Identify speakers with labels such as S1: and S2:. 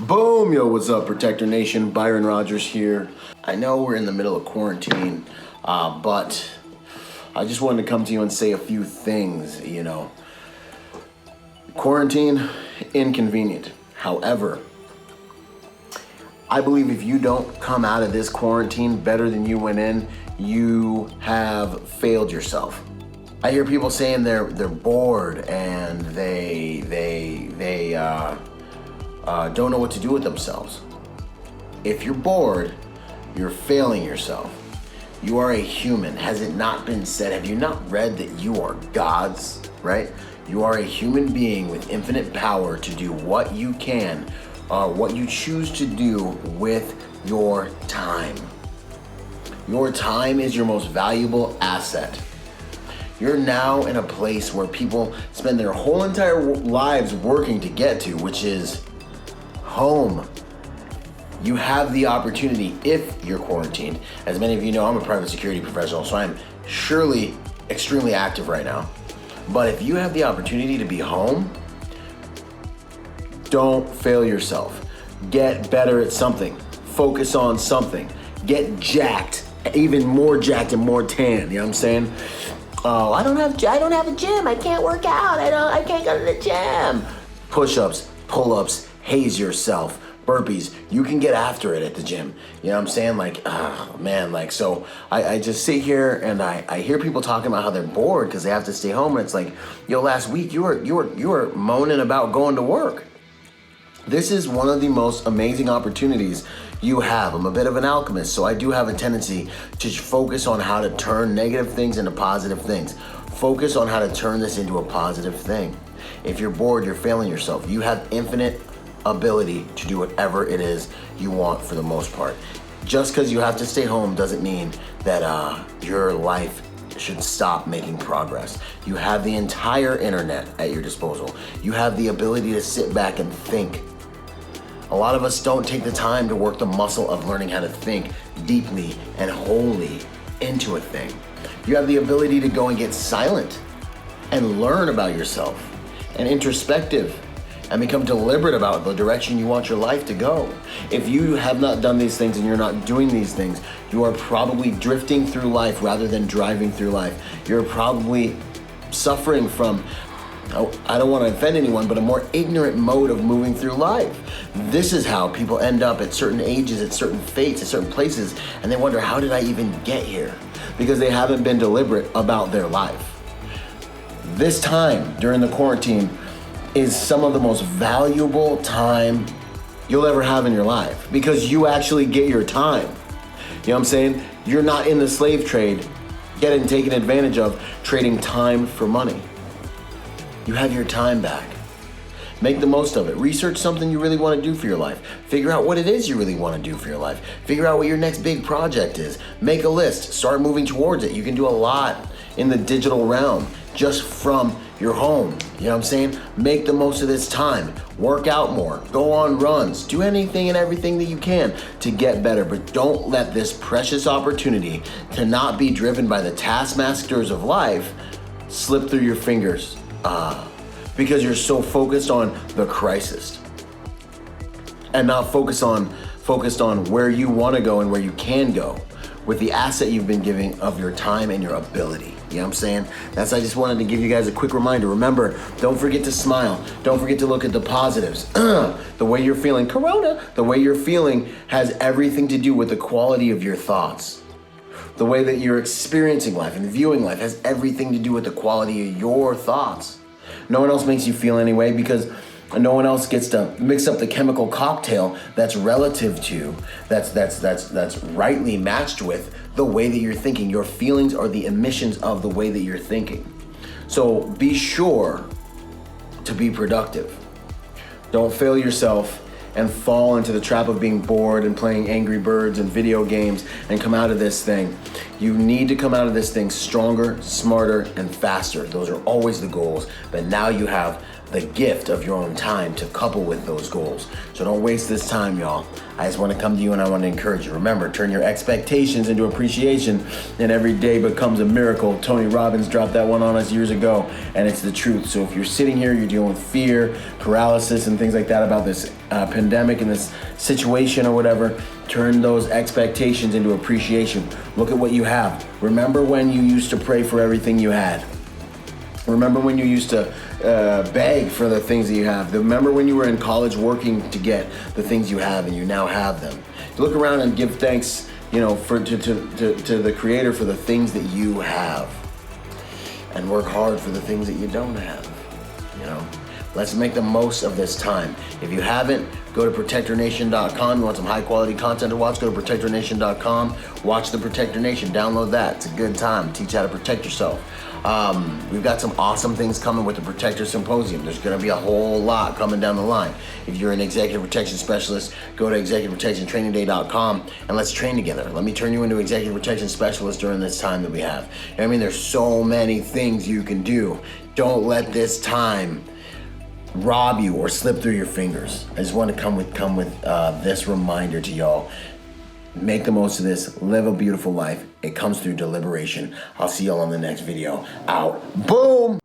S1: Boom! Yo, what's up, Protector Nation? Byron Rodgers here. I know we're in the middle of quarantine, but I just wanted to come to you and say a few things, Quarantine, inconvenient. However, I believe if you don't come out of this quarantine better than you went in, you have failed yourself. I hear people saying they're bored and they don't know what to do with themselves. If you're bored, you're failing yourself. You are a human. Has it not been said? Have you not read that you are gods, right? You are a human being with infinite power to do what you can, what you choose to do with your time. Your time is your most valuable asset. You're now in a place where people spend their whole entire lives working to get to, which is home. You have the opportunity, if you're quarantined. As many of you know, I'm a private security professional, so I'm surely extremely active right now. But if you have the opportunity to be home, don't fail yourself. Get better at something. Focus on something. Get jacked, even more jacked and more tan. You know what I'm saying? Oh, I don't have a gym. I can't work out. I can't go to the gym. Push-ups, pull-ups, haze yourself, burpees. You can get after it at the gym. You know what I'm saying? So I just sit here and I hear people talking about how they're bored because they have to stay home. And it's like, last week you were moaning about going to work. This is one of the most amazing opportunities you have. I'm a bit of an alchemist, so I do have a tendency to focus on how to turn negative things into positive things. Focus on how to turn this into a positive thing. If you're bored, you're failing yourself. You have infinite ability to do whatever it is you want for the most part. Just because you have to stay home doesn't mean that your life should stop making progress. You have the entire internet at your disposal. You have the ability to sit back and think. A lot of us don't take the time to work the muscle of learning how to think deeply and wholly into a thing. You have the ability to go and get silent and learn about yourself and introspective and become deliberate about the direction you want your life to go. If you have not done these things and you're not doing these things, you are probably drifting through life rather than driving through life. You're probably suffering from, I don't want to offend anyone, but a more ignorant mode of moving through life. This is how people end up at certain ages, at certain fates, at certain places, and they wonder, how did I even get here? Because they haven't been deliberate about their life. This time during the quarantine is some of the most valuable time you'll ever have in your life because you actually get your time. You know what I'm saying? You're not in the slave trade, getting taken advantage of, trading time for money. You have your time back. Make the most of it. Research something you really want to do for your life. Figure out what it is you really want to do for your life. Figure out what your next big project is. Make a list. Start moving towards it. You can do a lot in the digital realm just from your home. You know what I'm saying? Make the most of this time. Work out more. Go on runs. Do anything and everything that you can to get better. But don't let this precious opportunity to not be driven by the taskmasters of life slip through your fingers. Because you're so focused on the crisis and not focused on where you want to go and where you can go with the asset you've been giving of your time and your ability. You know what I'm saying? I just wanted to give you guys a quick reminder. Remember, don't forget to smile. Don't forget to look at the positives. The way you're feeling, the way you're feeling has everything to do with the quality of your thoughts. The way that you're experiencing life and viewing life has everything to do with the quality of your thoughts. No one else makes you feel anyway because no one else gets to mix up the chemical cocktail that's relative to, that's rightly matched with the way that you're thinking. Your feelings are the emissions of the way that you're thinking. So be sure to be productive. Don't fail yourself and fall into the trap of being bored and playing Angry Birds and video games and come out of this thing. You need to come out of this thing stronger, smarter, and faster. Those are always the goals, but now you have the gift of your own time to couple with those goals. So don't waste this time, y'all. I just want to come to you and I want to encourage you. Remember, turn your expectations into appreciation, and every day becomes a miracle. Tony Robbins dropped that one on us years ago, and it's the truth. So if you're sitting here, you're dealing with fear, paralysis, and things like that about this pandemic and this situation or whatever, turn those expectations into appreciation. Look at what you have. Remember when you used to pray for everything you had. Remember when you used to beg for the things that you have. Remember when you were in college working to get the things you have and you now have them. Look around and give thanks, to the Creator for the things that you have. And work hard for the things that you don't have, Let's make the most of this time. If you haven't, go to protectornation.com. You want some high quality content to watch, go to protectornation.com. Watch the Protector Nation, download that. It's a good time. Teach how to protect yourself. We've got some awesome things coming with the Protector Symposium. There's going to be a whole lot coming down the line. If you're an executive protection specialist, go to executiveprotectiontrainingday.com and let's train together. Let me turn you into executive protection specialist during this time that we have. There's so many things you can do. Don't let this time rob you or slip through your fingers. I just want to come with this reminder to y'all. Make the most of this. Live a beautiful life. It comes through deliberation. I'll see y'all on the next video. Out. Boom!